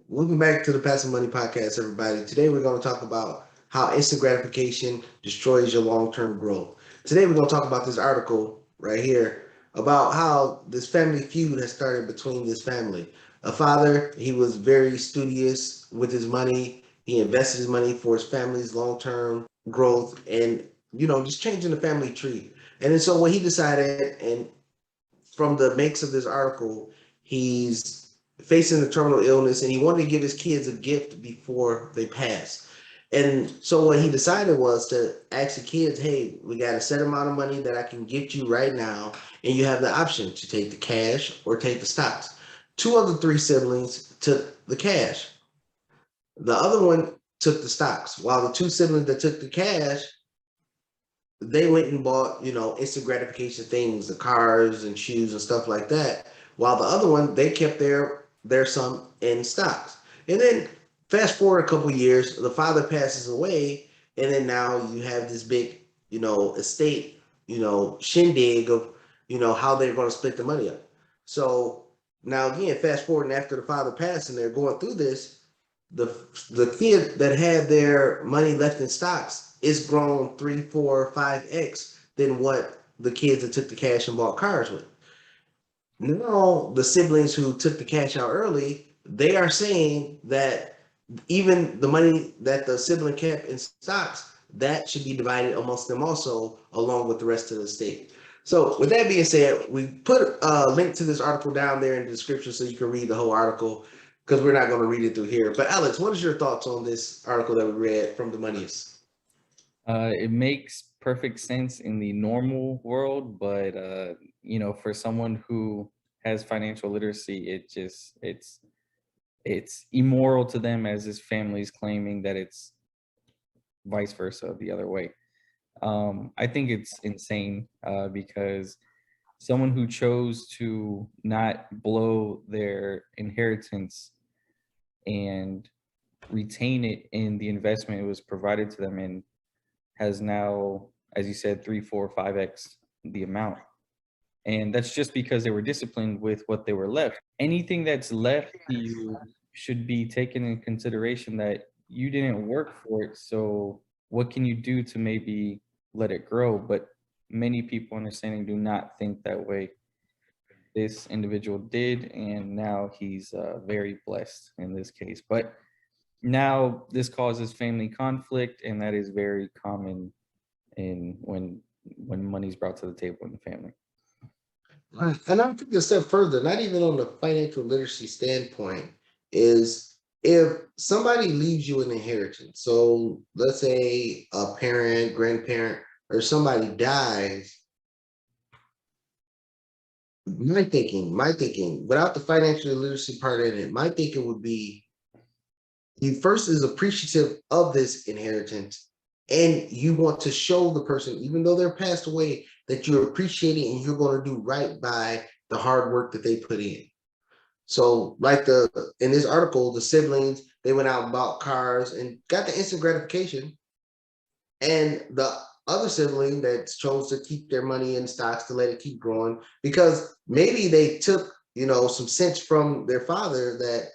Welcome back to the Passive Money Podcast, everybody. Today we're going to talk about how instant gratification destroys your long-term growth. Today we're going to talk about this article right here about how this family feud has started between this family. A father, he was very studious with his money. He invested his money for his family's long-term growth and, just changing the family tree. And then so what he decided, and from the makes of this article, he's facing a terminal illness and he wanted to give his kids a gift before they pass. And so what he decided was to ask the kids, hey, we got a set amount of money that I can get you right now, and you have the option to take the cash or take the stocks. Two of the three siblings took the cash. The other one took the stocks, while the two siblings that took the cash, they went and bought, instant gratification things, the cars and shoes and stuff like that. While the other one, they kept their sum in stocks. And then fast forward a couple years, the father passes away, and then now you have this big, estate, shindig of, how they're going to split the money up. So now again, fast forward and after the father passed and they're going through this, the the kid that had their money left in stocks is grown 3, 4, 5x than what the kids that took the cash and bought cars with. Now the siblings who took the cash out early, they are saying that even the money that the sibling kept in stocks, that should be divided amongst them also, along with the rest of the estate. So, with that being said, we put a link to this article down there in the description so you can read the whole article because we're not going to read it through here. But Alex, what is your thoughts on this article that we read from the Moneyest? It makes perfect sense in the normal world, but for someone who has financial literacy, it's immoral to them as his family's claiming that it's vice versa the other way. I think it's insane because someone who chose to not blow their inheritance and retain it in the investment it was provided to them in has now, as you said, 3, 4, 5x the amount. And that's just because they were disciplined with what they were left. Anything that's left to you should be taken in consideration that you didn't work for it. So what can you do to maybe let it grow? But many people understanding do not think that way. This individual did, and now he's very blessed in this case. But now this causes family conflict, and that is very common in when money's brought to the table in the family. And I'm thinking a step further, not even on the financial literacy standpoint, is if somebody leaves you an inheritance. So let's say a parent, grandparent, or somebody dies. My thinking, without the financial literacy part in it, my thinking would be you first is appreciative of this inheritance, and you want to show the person, even though they're passed away, that you're appreciating and you're going to do right by the hard work that they put in. So, like the in this article, the siblings, they went out and bought cars and got the instant gratification, and the other sibling that chose to keep their money in stocks to let it keep growing because maybe they took, some sense from their father that,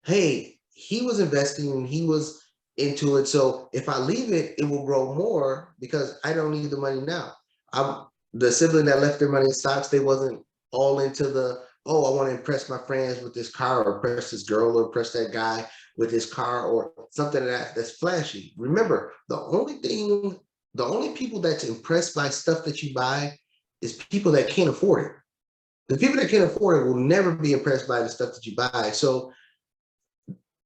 hey, he was investing and he was into it. So if I leave it, it will grow more because I don't need the money now. I'm the sibling that left their money in stocks, they wasn't all into the, oh, I want to impress my friends with this car or impress this girl or impress that guy with this car or something that's flashy. Remember, the only people that's impressed by stuff that you buy is people that can't afford it. The people that can't afford it will never be impressed by the stuff that you buy. So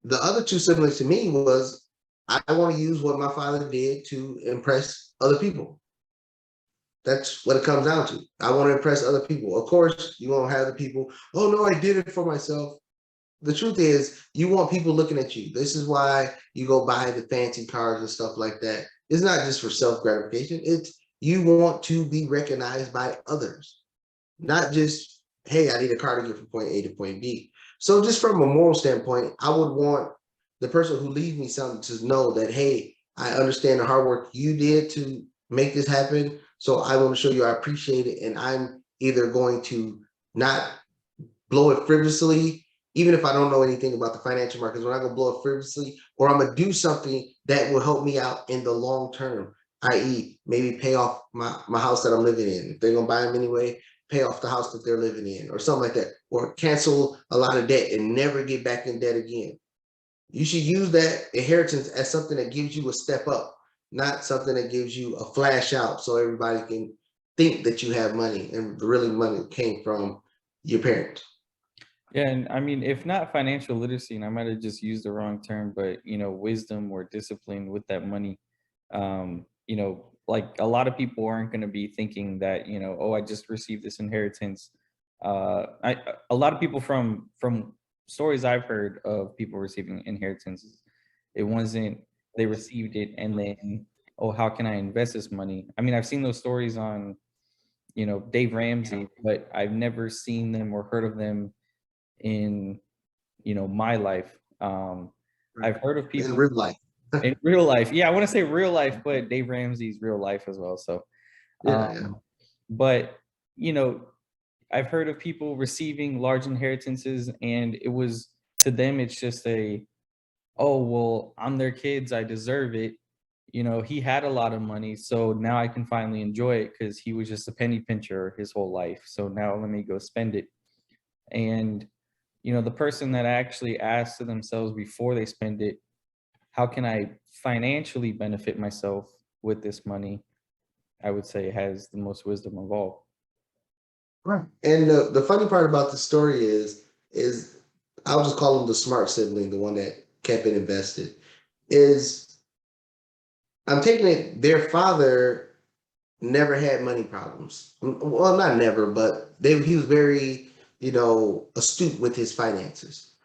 the other two siblings to me was I want to use what my father did to impress other people. That's what it comes down to. I want to impress other people. Of course, you won't have the people, oh no, I did it for myself. The truth is, you want people looking at you. This is why you go buy the fancy cars and stuff like that. It's not just for self gratification. It's you want to be recognized by others, not just, hey, I need a car to get from point A to point B. So just from a moral standpoint, I would want the person who leaves me something to know that, hey, I understand the hard work you did to make this happen. So I want to show you I appreciate it. And I'm either going to not blow it frivolously, even if I don't know anything about the financial markets, we're not gonna blow it frivolously, or I'm gonna do something that will help me out in the long term, i.e., maybe pay off my house that I'm living in. If they're gonna buy them anyway, pay off the house that they're living in, or something like that, or cancel a lot of debt and never get back in debt again. You should use that inheritance as something that gives you a step up, not something that gives you a flash out so everybody can think that you have money and really money came from your parents. Yeah, and I mean, if not financial literacy, and I might have just used the wrong term, but wisdom or discipline with that money. Like a lot of people aren't going to be thinking that, oh, I just received this inheritance. A lot of people from stories I've heard of people receiving inheritances, it wasn't they received it and then, oh, how can I invest this money? I mean, I've seen those stories on, Dave Ramsey, but I've never seen them or heard of them in my life. I've heard of In people real life. in real life. Yeah, I want to say real life, but Dave Ramsey's real life as well. So, Yeah, yeah. but you know, I've heard of people receiving large inheritances, and it was to them, it's just oh well, I'm their kids, I deserve it. He had a lot of money, so now I can finally enjoy it because he was just a penny pincher his whole life. So now let me go spend it. And the person that actually asks to themselves before they spend it, how can I financially benefit myself with this money? I would say has the most wisdom of all. Right. And the funny part about the story is I'll just call him the smart sibling, the one that kept it invested. Is I'm taking it their father never had money problems. Well, not never, but he was very, astute with his finances.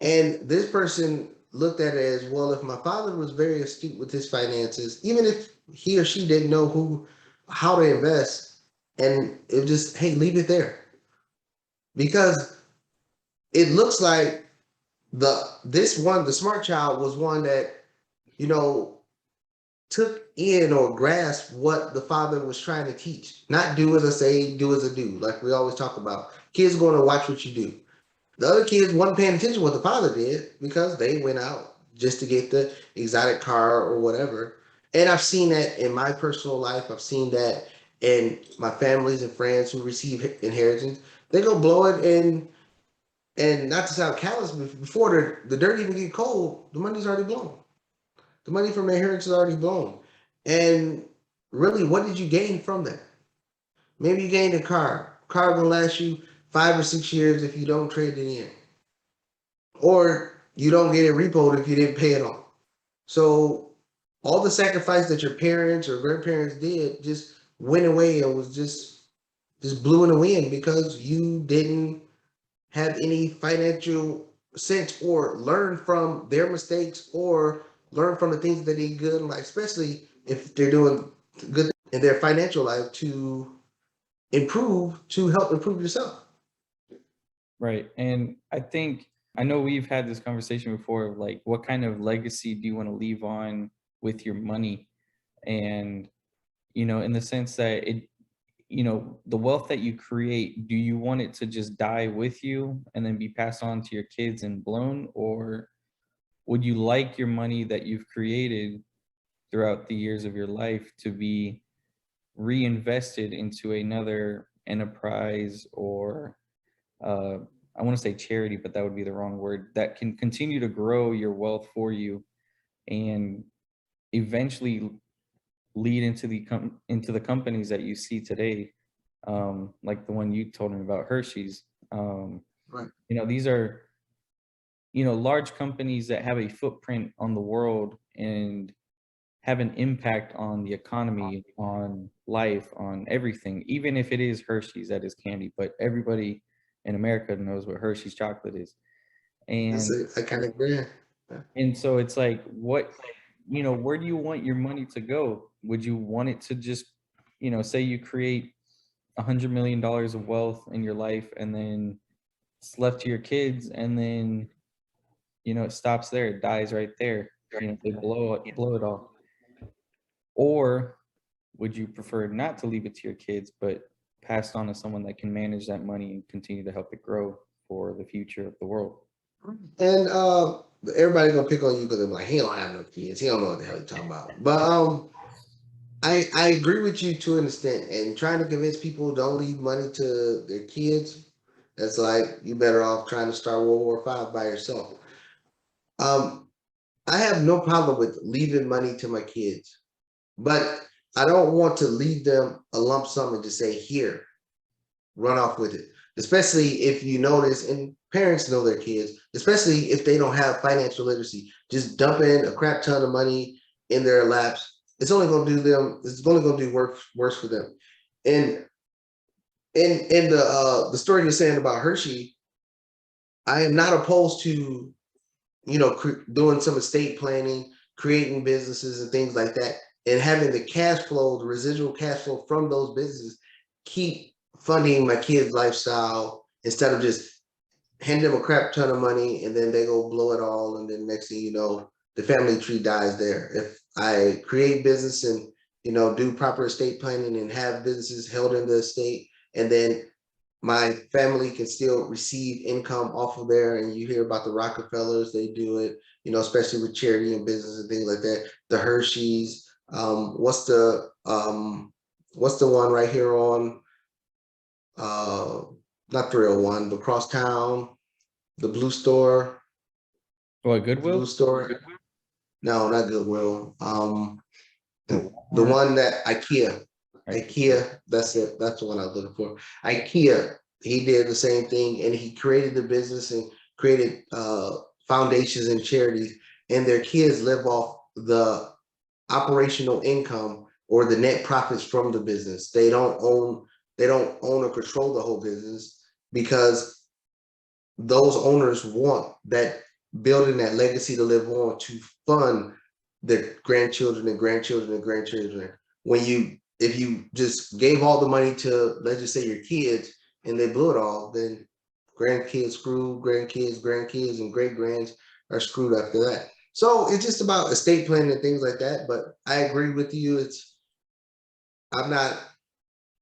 And this person looked at it as well. If my father was very astute with his finances, even if he or she didn't know how to invest, and it just, hey, leave it there because it looks like the smart child was one that you know took in or grasped what the father was trying to teach. Not do as I say, do as I do. Like we always talk about, kids going to watch what you do. The other kids wasn't paying attention to what the father did because they went out just to get the exotic car or whatever. And I've seen that in my personal life. I've seen that in my families and friends who receive inheritance. They go blow it, and not to sound callous, but before the dirt even get cold, the money's already blown. The money from the inheritance is already blown. And really, what did you gain from that? Maybe you gained a car. Car gonna last you 5 or 6 years if you don't trade it in, or you don't get it repoed if you didn't pay it off. So all the sacrifice that your parents or grandparents did just went away and was just blew in the wind because you didn't have any financial sense or learn from their mistakes or learn from the things that they did good in life, especially if they're doing good in their financial life to help improve yourself. Right. And I know we've had this conversation before of like, what kind of legacy do you want to leave on with your money? And, in the sense that the wealth that you create, do you want it to just die with you and then be passed on to your kids and blown? Or would you like your money that you've created throughout the years of your life to be reinvested into another enterprise or uh, I want to say charity, but that would be the wrong word, that can continue to grow your wealth for you and eventually lead into into the companies that you see today, like the one you told me about, Hershey's. Right. These are large companies that have a footprint on the world and have an impact on the economy, on life, on everything, even if it is Hershey's that is candy, but everybody in America knows what Hershey's chocolate is. That's And a kind of brand. so it's like, where do you want your money to go? Would you want it to just, say you create $100 million of wealth in your life and then it's left to your kids and then, it stops there, it dies right there. They blow it all. Or would you prefer not to leave it to your kids, but pass it on to someone that can manage that money and continue to help it grow for the future of the world. And everybody gonna pick on you because they're like, he don't have no kids. He don't know what the hell he's talking about. But I agree with you to an extent. And trying to convince people don't leave money to their kids, that's like you better off trying to start World War V by yourself. Um, I have no problem with leaving money to my kids, but I don't want to leave them a lump sum and just say, here, run off with it. Especially if you notice, and parents know their kids, especially if they don't have financial literacy, just dumping a crap ton of money in their laps. It's only going to do them. It's only going to do worse for them. And in the story you're saying about Hershey, I am not opposed to doing some estate planning, creating businesses and things like that, and having the cash flow, the residual cash flow from those businesses, keep funding my kids' lifestyle instead of just hand them a crap ton of money and then they go blow it all, and then next thing you know, the family tree dies there. If I create business and do proper estate planning and have businesses held in the estate, and then my family can still receive income off of there. And you hear about the Rockefellers, they do it, especially with charity and business and things like that. The Hershey's, what's the one right here on uh not 301, but Crosstown, the blue store, Well, the blue Goodwill, store. No, not Goodwill. The Walmart, one that IKEA, right? IKEA, that's it. That's the one I was looking for. IKEA, he did the same thing, and he created the business and created foundations and charities, and their kids live off the operational income or the net profits from the business. They don't own or control the whole business because those owners want that building, that legacy to live on, to fund their grandchildren and grandchildren and grandchildren. If you just gave all the money to, let's just say, your kids, and they blew it all, then grandkids screwed, grandkids, and great grands are screwed after that. So it's just about estate planning and things like that. But I agree with you. I'm not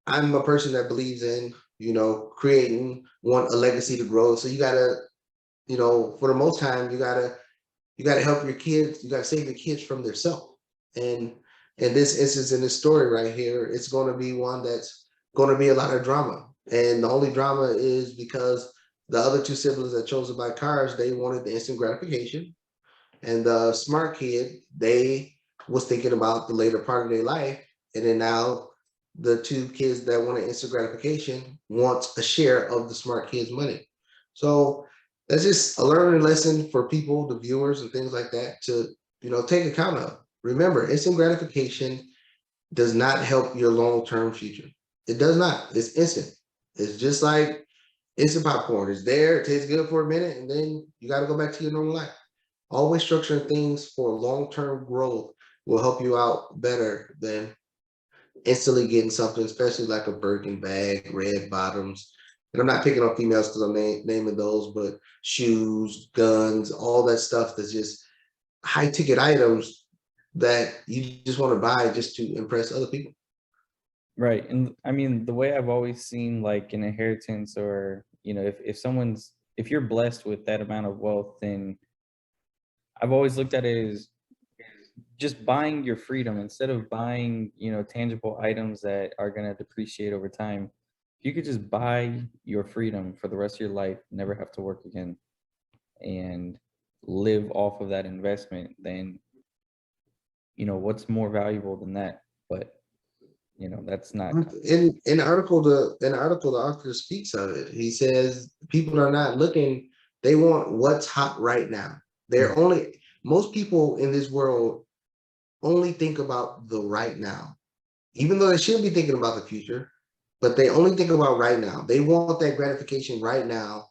I'm a person that believes in, creating a legacy to grow. So you gotta, for the most time, you gotta help your kids. You gotta save your kids from themselves. And in this instance, in this story right here, it's going to be one that's going to be a lot of drama. And the only drama is because the other two siblings that chose to buy cars, they wanted the instant gratification, and the smart kid, they was thinking about the later part of their life. And then now the two kids that wanted instant gratification want a share of the smart kid's money. So that's just a learning lesson for people, the viewers and things like that, to take account of. Remember, instant gratification does not help your long-term future. It does not. It's instant. It's just like instant popcorn. It's there, it tastes good for a minute, and then you got to go back to your normal life. Always structuring things for long-term growth will help you out better than instantly getting something, especially like a Birkin bag, red bottoms. And I'm not picking on females because I'm naming those, but shoes, guns, all that stuff that's just high ticket items that you just want to buy just to impress other people. Right. And I mean, the way I've always seen like an inheritance, or, if you're blessed with that amount of wealth, then I've always looked at it as just buying your freedom instead of buying, tangible items that are going to depreciate over time. If you could just buy your freedom for the rest of your life, never have to work again, and live off of that investment, then, what's more valuable than that? But, that's not. In the article, the author speaks of it. He says people are not looking; they want what's hot right now. Mhm. They're only Most people in this world only think about the right now, even though they shouldn't be thinking about the future, but they only think about right now. They want that gratification right now.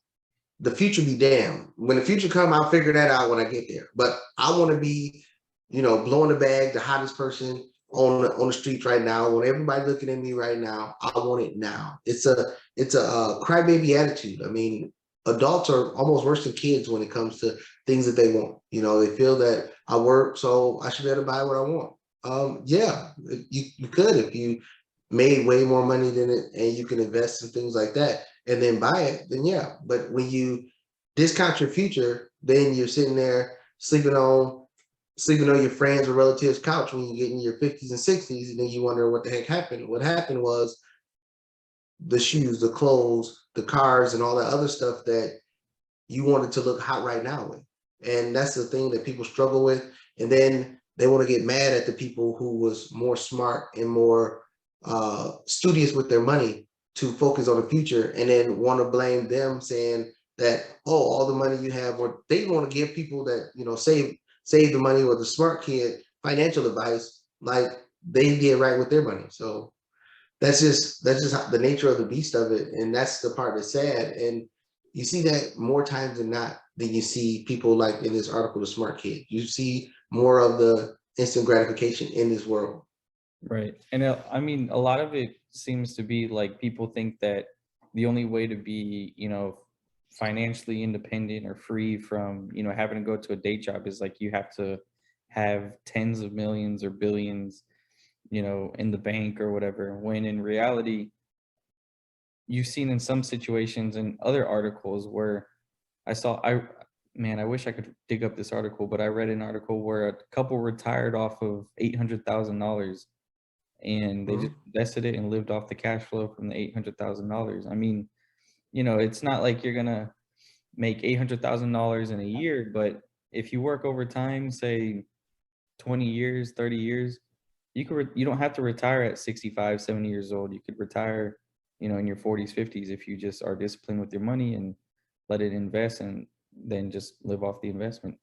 The future be damned. When the future come, I'll figure that out when I get there. But I want to be, blowing the bag, the hottest person on the streets right now. I want everybody looking at me right now. I want it now. It's a crybaby attitude. I mean, adults are almost worse than kids when it comes to things that they want. They feel that I work, so I should be able to buy what I want. Yeah, you could if you made way more money than it and you can invest in things like that. and then buy it, then yeah. But when you discount your future, then you're sitting there sleeping on your friends or relatives' couch when you get in your 50s and 60s, and then you wonder what the heck happened. What happened was the shoes, the clothes, the cars, and all that other stuff that you wanted to look hot right now with. And that's the thing that people struggle with. And then they want to get mad at the people who was more smart and more studious with their money to focus on the future, and then want to blame them, saying that, oh, all the money you have, or they want to give people that, save the money, or the smart kid, financial advice like they did right with their money. So that's just the nature of the beast of it, and that's the part that's sad. And you see that more times than not than you see people like in this article, the smart kid. You see more of the instant gratification in this world. Right. And I mean, a lot of it seems to be like people think that the only way to be, financially independent or free from, having to go to a day job is like you have to have tens of millions or billions, in the bank or whatever. When in reality, you've seen in some situations in other articles where man, I wish I could dig up this article, but I read an article where a couple retired off of $800,000 and they just Mhm. invested it and lived off the cash flow from the $800,000. I mean, it's not like you're gonna make $800,000 in a year, but if you work overtime, say 20 years, 30 years, you don't have to retire at 65, 70 years old. You could retire, in your 40s, 50s if you just are disciplined with your money and let it invest and then just live off the investment.